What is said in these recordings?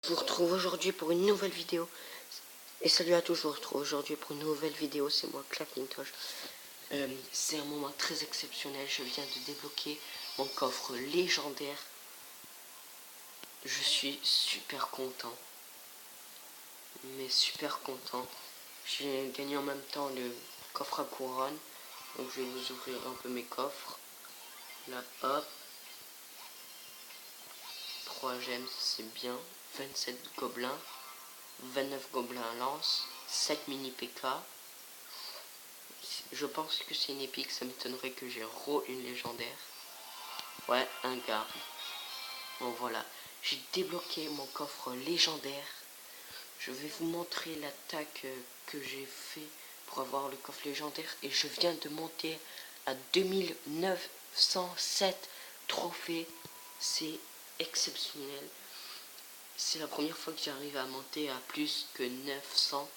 Je vous retrouve aujourd'hui pour une nouvelle vidéo. Et salut à tous, je vous retrouve aujourd'hui pour une nouvelle vidéo. C'est moi, Clapintosh. C'est un moment très exceptionnel. Je viens de débloquer mon coffre légendaire. Je suis super content. Mais super content. J'ai gagné en même temps le coffre à couronne. Donc je vais vous ouvrir un peu mes coffres. Là, hop. 3 gemmes, c'est bien. 27 gobelins. 29 gobelins lance. 7 mini PK. Je pense que c'est une épique, ça m'étonnerait que j'ai une légendaire. Ouais, un garde. Bon voilà, j'ai débloqué mon coffre légendaire. Je vais vous montrer l'attaque que j'ai fait pour avoir le coffre légendaire. Et je viens de monter à 2907 trophées. C'est exceptionnel. C'est la première fois que j'arrive à monter à plus que 900.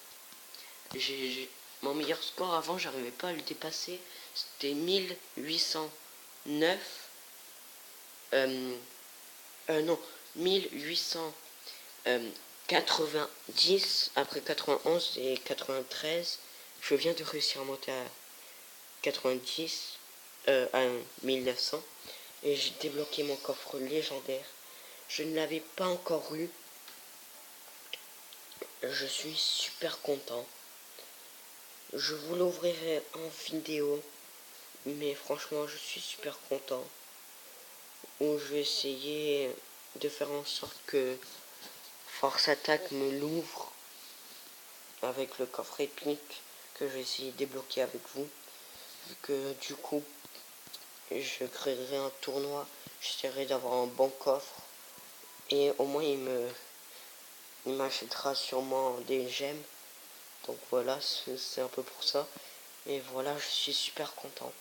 Mon meilleur score avant, j'arrivais pas à le dépasser. C'était 1809. Non, 1890. Après 91 et 93. Je viens de réussir à monter à 90. À 1900. Et j'ai débloqué mon coffre légendaire. Je ne l'avais pas encore eu. Je suis super content. Je vous l'ouvrirai en vidéo. Mais franchement, je suis super content. Où je vais essayer de faire en sorte que Force Attaque me l'ouvre avec le coffre épique que je vais essayer de débloquer avec vous. Vu que du coup, je créerai un tournoi. J'essaierai d'avoir un bon coffre. Et au moins, il m'achètera sûrement des gemmes. Donc voilà, c'est un peu pour ça. Et voilà, je suis super content.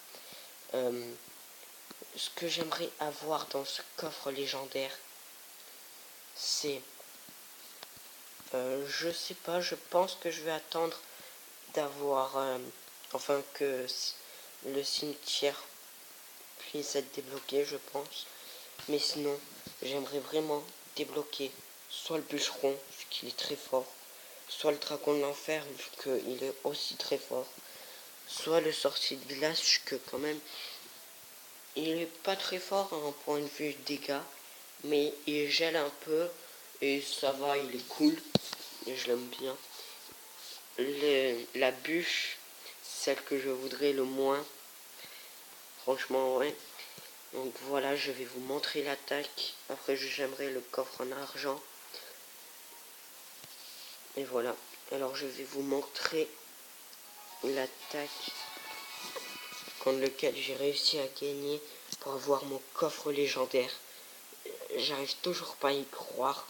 Ce que j'aimerais avoir dans ce coffre légendaire, c'est... je sais pas, je pense que je vais attendre d'avoir... enfin que le cimetière puisse être débloqué, je pense. Mais sinon, j'aimerais vraiment débloquer soit le bûcheron, vu qu'il est très fort, soit le dragon de l'enfer, vu qu'il est aussi très fort, soit le sorcier de glace, que quand même, il est pas très fort en point de vue dégâts, mais il gèle un peu, et ça va, il est cool, et je l'aime bien. La bûche, celle que je voudrais le moins, franchement, ouais. Donc voilà, je vais vous montrer l'attaque. Après, j'aimerais le coffre en argent. Et voilà. Alors, je vais vous montrer l'attaque contre lequel j'ai réussi à gagner pour avoir mon coffre légendaire. J'arrive toujours pas à y croire.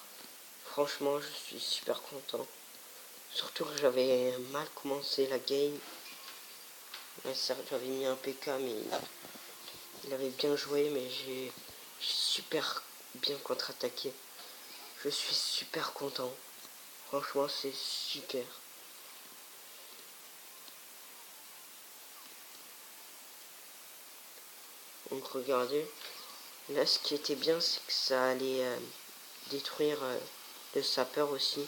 Franchement, je suis super content. Surtout que j'avais mal commencé la game. Ouais, certes, j'avais mis un PK, mais il avait bien joué, mais j'ai super bien contre-attaqué. Je suis super content. Franchement, c'est super. Donc regardez. Là, ce qui était bien, c'est que ça allait détruire le sapeur aussi.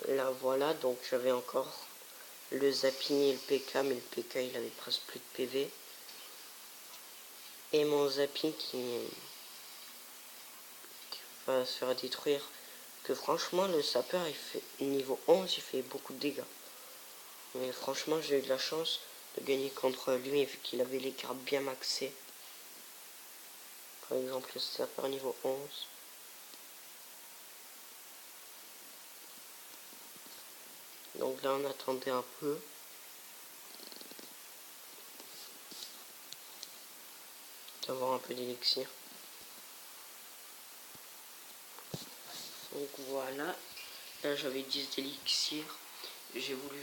Là, voilà. Donc j'avais encore le zapping et le PK, mais le PK, il avait presque plus de PV. Et mon zapping qui va se faire détruire. Que franchement, le sapeur, il fait niveau 11, il fait beaucoup de dégâts. Mais franchement, j'ai eu de la chance de gagner contre lui, vu qu'il avait les cartes bien maxées. Par exemple, le sapeur niveau 11. Donc là, on attendait un peu. D'avoir un peu d'élixir. Donc voilà. Là, j'avais 10 d'élixir. J'ai voulu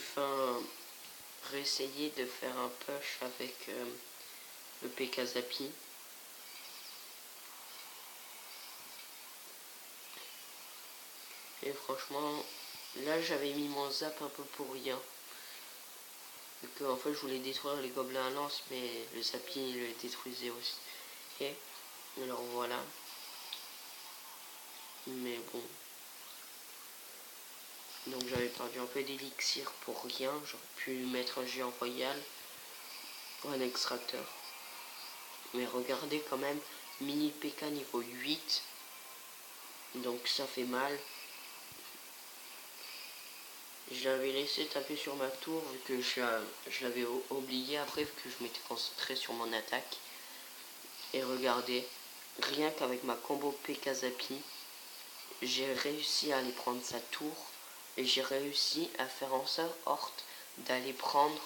réessayer de faire un push avec le PK Zappy. Et franchement, là, j'avais mis mon zap un peu pour rien. En fait, je voulais détruire les gobelins à lance, mais le Zappy le détruisait aussi. Et alors voilà. Mais bon. Donc j'avais perdu un peu d'élixir pour rien. J'aurais pu mettre un géant royal pour un extracteur. Mais regardez quand même, mini PK niveau 8. Donc ça fait mal. Je l'avais laissé taper sur ma tour vu que je l'avais oublié après vu que je m'étais concentré sur mon attaque. Et regardez, rien qu'avec ma combo PK Zappy, j'ai réussi à aller prendre sa tour. Et j'ai réussi à faire en sorte d'aller prendre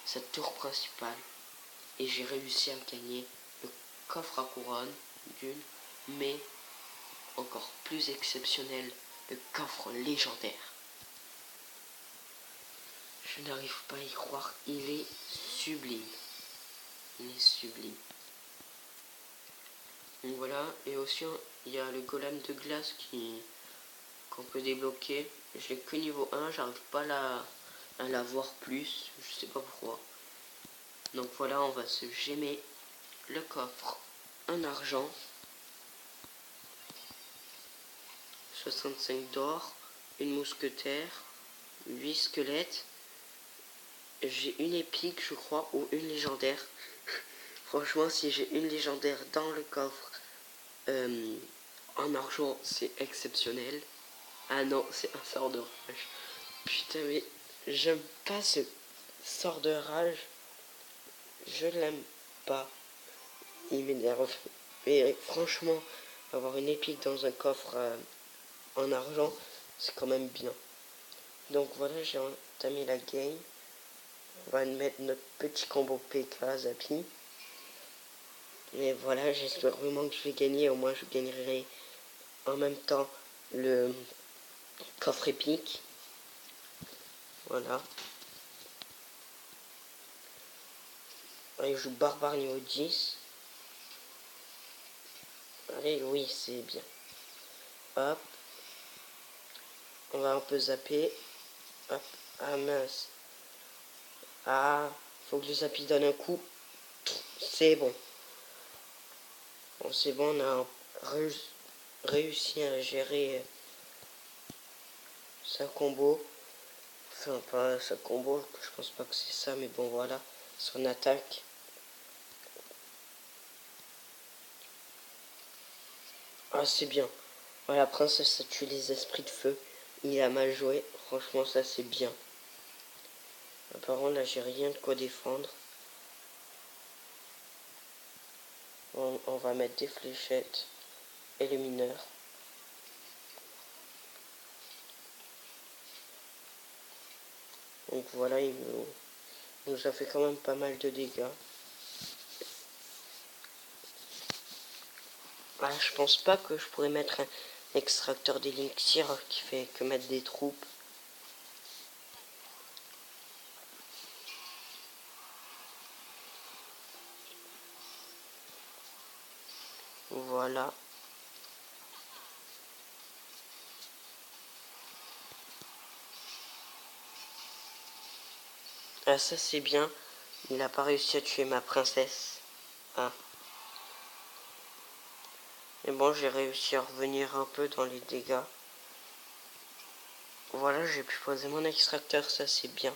sa tour principale. Et j'ai réussi à gagner le coffre à couronne d'une, mais encore plus exceptionnel, le coffre légendaire. Je n'arrive pas à y croire, il est sublime. Il est sublime. Donc voilà, et aussi il y a le golem de glace qu'on peut débloquer. Je l'ai que niveau 1, j'arrive pas à la voir plus, je sais pas pourquoi. Donc voilà, on va se gémer le coffre en argent. 65 d'or, une mousquetaire, 8 squelettes. J'ai une épique, je crois, ou une légendaire. Franchement, si j'ai une légendaire dans le coffre en argent, c'est exceptionnel. Ah non, c'est un sort de rage. Putain, mais j'aime pas ce sort de rage. Je l'aime pas. Il m'énerve. Mais franchement, avoir une épique dans un coffre en argent, c'est quand même bien. Donc voilà, j'ai entamé la game. On va mettre notre petit combo PK Zappy. Et voilà, j'espère vraiment que je vais gagner. Au moins, je gagnerai en même temps le coffre épique. Voilà. Allez, je joue barbare niveau 10. Allez, oui, c'est bien. Hop. On va un peu zapper. Hop. Ah mince. Ah, faut que le zappy donne un coup. C'est bon. Bon, c'est bon, on a réussi à gérer sa combo. Enfin, pas sa combo, je pense pas que c'est ça, mais bon, voilà. Son attaque. Ah, c'est bien. Voilà, la princesse a tué les esprits de feu. Il a mal joué. Franchement, ça, c'est bien. Apparemment, là, j'ai rien de quoi défendre. On va mettre des fléchettes et les mineurs. Donc voilà, il nous a fait quand même pas mal de dégâts. Ah, je pense pas que je pourrais mettre un extracteur d'élixir qui fait que mettre des troupes. Voilà. Ah, ça c'est bien. Il n'a pas réussi à tuer ma princesse. Ah. Mais bon, j'ai réussi à revenir un peu dans les dégâts. Voilà, j'ai pu poser mon extracteur, ça c'est bien.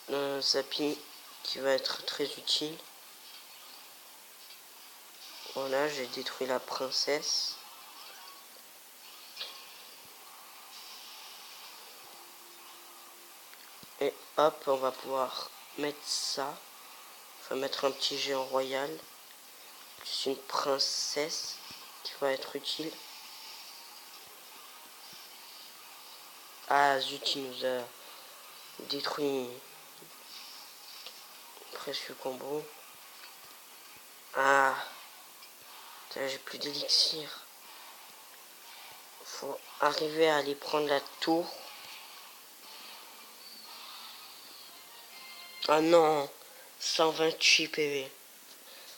Un zapping qui va être très utile. Voilà, j'ai détruit la princesse. Et hop, on va pouvoir mettre ça. Enfin, mettre un petit géant royal. Plus une princesse qui va être utile. Ah zut, il nous a détruit précieux combo. Ah, j'ai plus d'élixir. Faut arriver à aller prendre la tour. Ah non, 128 PV.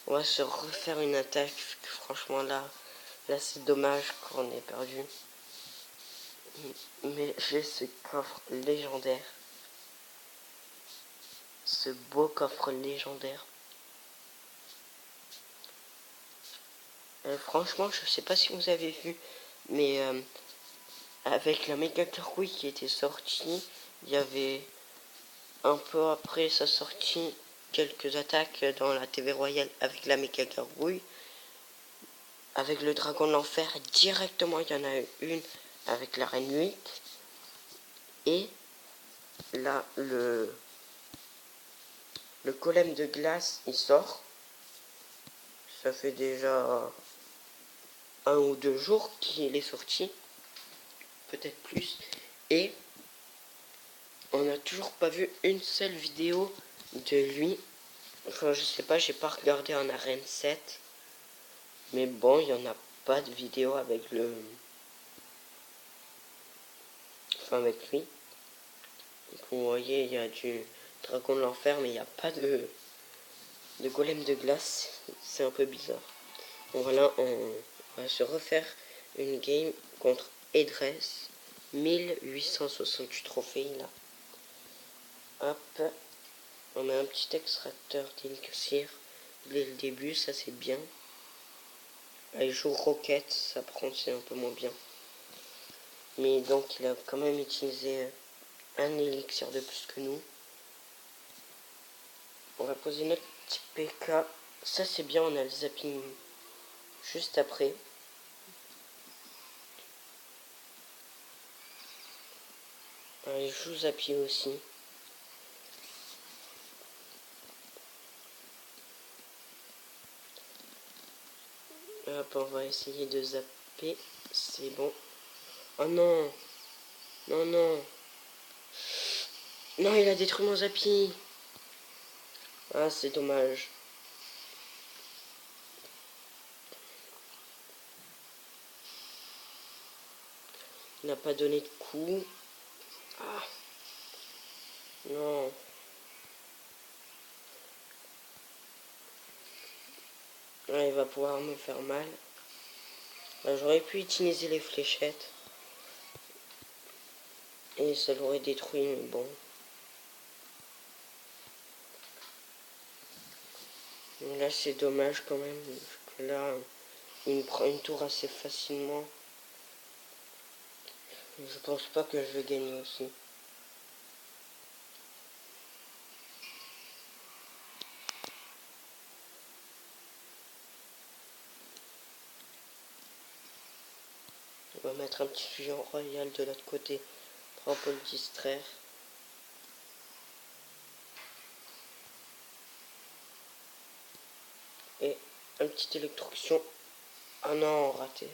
On va se refaire une attaque. Franchement là c'est dommage qu'on ait perdu. Mais j'ai ce coffre légendaire. Ce beau coffre légendaire. Franchement, je sais pas si vous avez vu, mais avec la méga gargouille qui était sortie, il y avait un peu après sa sortie quelques attaques dans la TV Royale avec la méga gargouille. Avec le dragon de l'enfer, directement il y en a une avec la reine 8. Et là, le golem de glace, il sort. Ça fait déjà 1 ou 2 jours qu'il est sorti. Peut-être plus. Et on n'a toujours pas vu une seule vidéo de lui. Enfin, je sais pas, j'ai pas regardé en arène 7. Mais bon, il n'y en a pas de vidéo avec le... Enfin, avec lui. Donc, vous voyez, il y a du dragon de l'enfer, mais il n'y a pas de golem de glace. C'est un peu bizarre. Bon, voilà, on va se refaire une game contre Edress. 1868 trophées, là. Hop. On a un petit extracteur d'Elixir dès le début, ça c'est bien. Il joue Rocket, ça prend, c'est un peu moins bien. Mais donc il a quand même utilisé un élixir de plus que nous. On va poser notre petit PK. Ça c'est bien, on a le zapping juste après. Il joue Zappy aussi. Hop, on va essayer de zapper. C'est bon. Oh non. Non, non. Non, il a détruit mon Zappy. Ah, c'est dommage. Il n'a pas donné de coup. Ah. Non. Ah, il va pouvoir me faire mal. J'aurais pu utiliser les fléchettes. Et ça l'aurait détruit, mais bon. Là, c'est dommage quand même. Parce que là, il me prend une tour assez facilement. Je pense pas que je vais gagner aussi. On va mettre un petit fusion royal de l'autre côté pour un peu le distraire. Et un petit électrocution. Ah non, raté.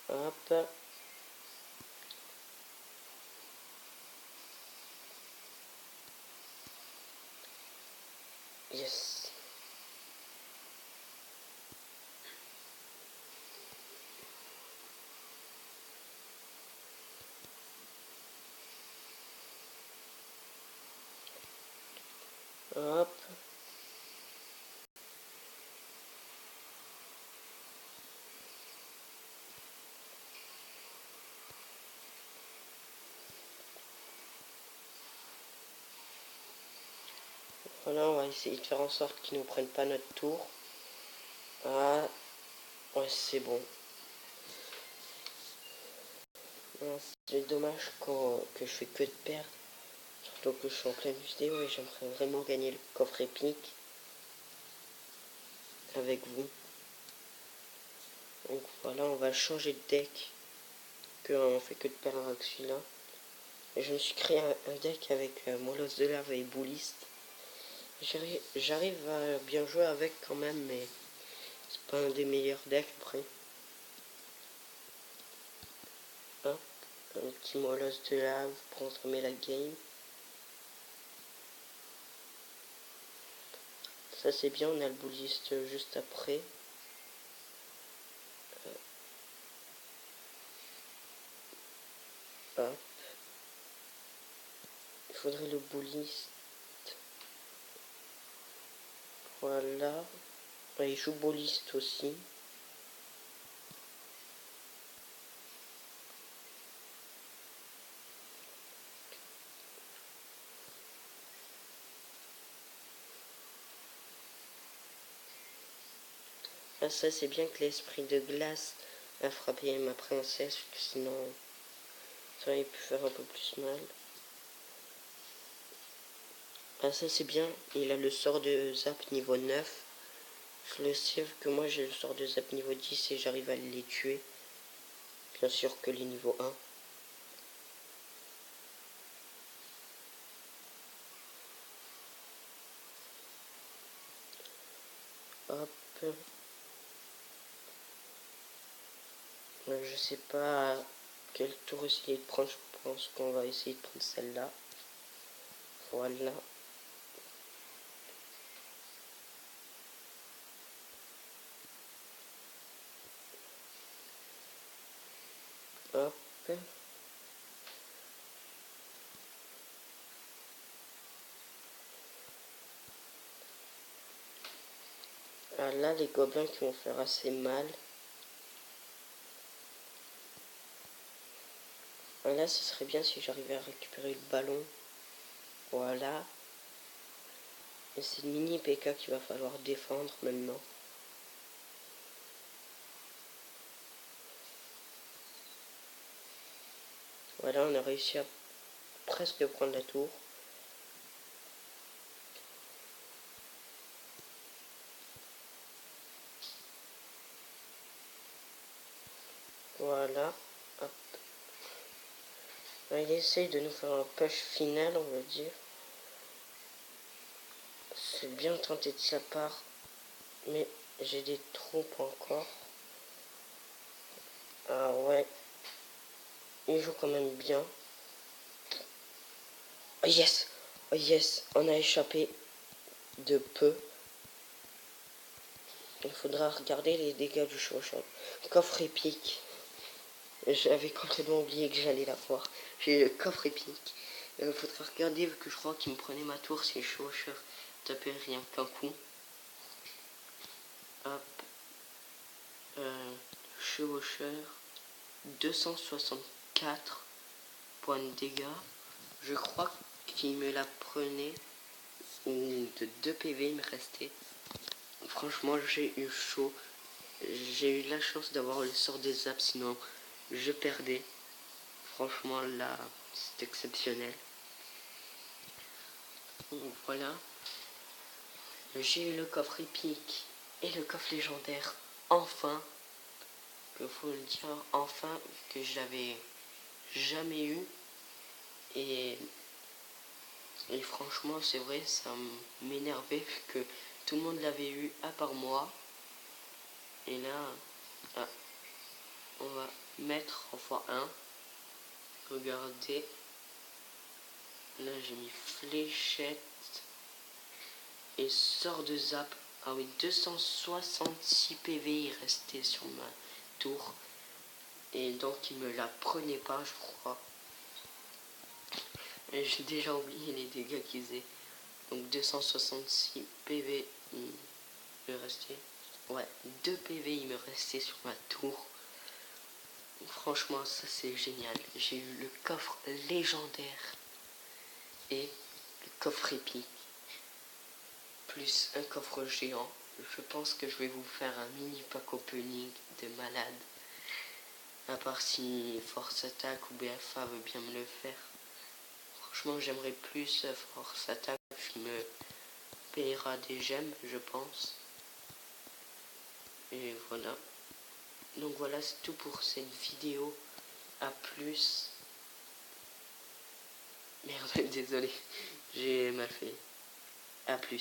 Hop. Yes. Hop. Voilà, on va essayer de faire en sorte qu'ils ne prennent pas notre tour. Ah, ouais, c'est bon. C'est dommage que je fais que de perdre. Surtout que je suis en pleine vidéo et j'aimerais vraiment gagner le coffre épique avec vous. Donc voilà, on va changer de deck. On fait que de perdre avec celui-là. Et je me suis créé un deck avec Molosse de lave et Bouliste. J'arrive à bien jouer avec quand même, mais c'est pas un des meilleurs decks après. Hop, un petit Molosse de lave pour entamer la game. Ça c'est bien, on a le Bouliste juste après. Hop. Il faudrait le Bouliste. Voilà. Il joue Bouliste aussi. Ah, ça c'est bien que l'esprit de glace a frappé ma princesse, sinon ça aurait pu faire un peu plus mal. Ah, ça c'est bien, il a le sort de zap niveau 9. Je le sais que moi j'ai le sort de zap niveau 10 et j'arrive à les tuer. Bien sûr que les niveaux 1. Hop. Je sais pas quel tour essayer de prendre. Je pense qu'on va essayer de prendre celle-là. Voilà. Hop. Ah, là, les gobelins qui vont faire assez mal. Ah, là, ce serait bien si j'arrivais à récupérer le ballon. Voilà. Et c'est le mini PK qu'il va falloir défendre maintenant. Voilà, on a réussi à presque prendre la tour. Voilà. Hop. Il essaye de nous faire un push final, on va dire. C'est bien tenté de sa part, mais j'ai des troupes encore. Ah ouais, il joue quand même bien. Oh yes, oh yes, on a échappé de peu. Il faudra regarder les dégâts du chevaucheur. Coffre épique. J'avais complètement oublié que j'allais l'avoir. J'ai le coffre épique. Il faudra regarder vu que je crois qu'il me prenait ma tour si le chevaucheur tapait rien qu'un coup. Hop. Chevaucheur. 264 points de dégâts. Je crois qu'il me la prenait. Ou de 2 PV il me restait. Franchement j'ai eu chaud. J'ai eu la chance d'avoir le sort des zaps, sinon je perdais. Franchement là c'est exceptionnel. Donc voilà. J'ai eu le coffre épique et le coffre légendaire. Enfin. Que faut le dire enfin que je l'avais jamais eu. Et franchement c'est vrai ça m'énervait que tout le monde l'avait eu à part moi. Et là, ah, on va mettre en x1. Regardez. Là, j'ai mis fléchette. Et sort de zap. Ah oui, 266 PV il restait sur ma tour. Et donc, il me la prenait pas, je crois. Et j'ai déjà oublié les dégâts qu'il faisait. Donc, 266 PV il me restait. Ouais, 2 PV il me restait sur ma tour. Franchement, ça c'est génial. J'ai eu le coffre légendaire et le coffre épique, plus un coffre géant. Je pense que je vais vous faire un mini pack opening de malade. À part si Force Attack ou BFA veut bien me le faire. Franchement, j'aimerais plus Force Attack qui me payera des gemmes, je pense. Et voilà. Donc voilà, c'est tout pour cette vidéo. A plus. Merde, désolé, j'ai mal fait. A plus.